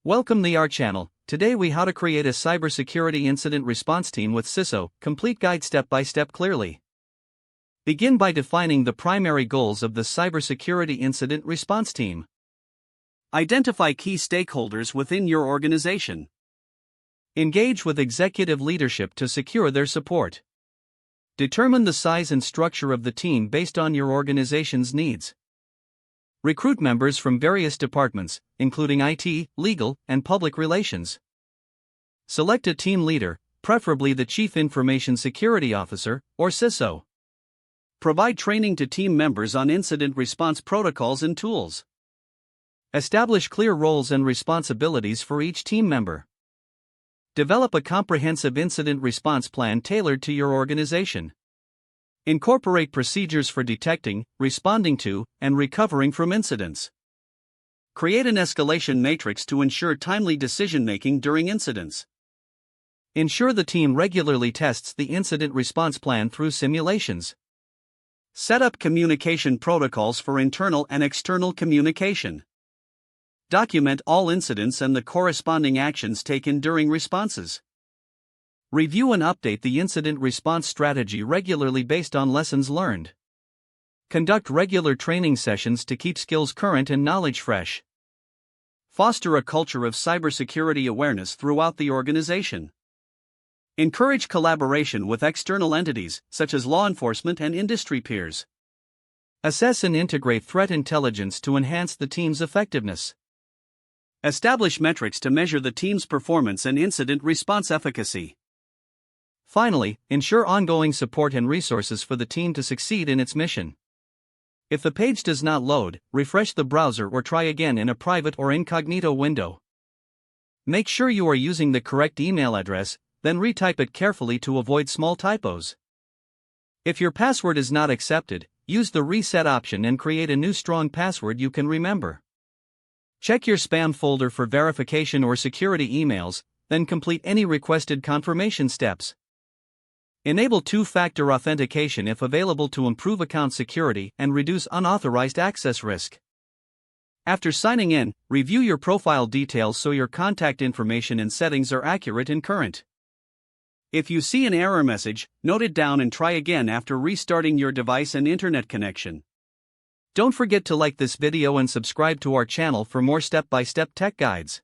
Welcome to our channel. Today we how to create a cybersecurity incident response team with CISO, complete guide step by step clearly. Begin by defining the primary goals of the cybersecurity incident response team. Identify key stakeholders within your organization. Engage with executive leadership to secure their support. Determine the size and structure of the team based on your organization's needs. Recruit members from various departments, including IT, legal, and public relations. Select a team leader, preferably the Chief Information Security Officer, or CISO. Provide training to team members on incident response protocols and tools. Establish clear roles and responsibilities for each team member. Develop a comprehensive incident response plan tailored to your organization. Incorporate procedures for detecting, responding to, and recovering from incidents. Create an escalation matrix to ensure timely decision-making during incidents. Ensure the team regularly tests the incident response plan through simulations. Set up communication protocols for internal and external communication. Document all incidents and the corresponding actions taken during responses. Review and update the incident response strategy regularly based on lessons learned. Conduct regular training sessions to keep skills current and knowledge fresh. Foster a culture of cybersecurity awareness throughout the organization. Encourage collaboration with external entities, such as law enforcement and industry peers. Assess and integrate threat intelligence to enhance the team's effectiveness. Establish metrics to measure the team's performance and incident response efficacy. Finally, ensure ongoing support and resources for the team to succeed in its mission. If the page does not load, refresh the browser or try again in a private or incognito window. Make sure you are using the correct email address, then retype it carefully to avoid small typos. If your password is not accepted, use the reset option and create a new strong password you can remember. Check your spam folder for verification or security emails, then complete any requested confirmation steps. Enable two-factor authentication if available to improve account security and reduce unauthorized access risk. After signing in, review your profile details so your contact information and settings are accurate and current. If you see an error message, note it down and try again after restarting your device and internet connection. Don't forget to like this video and subscribe to our channel for more step-by-step tech guides.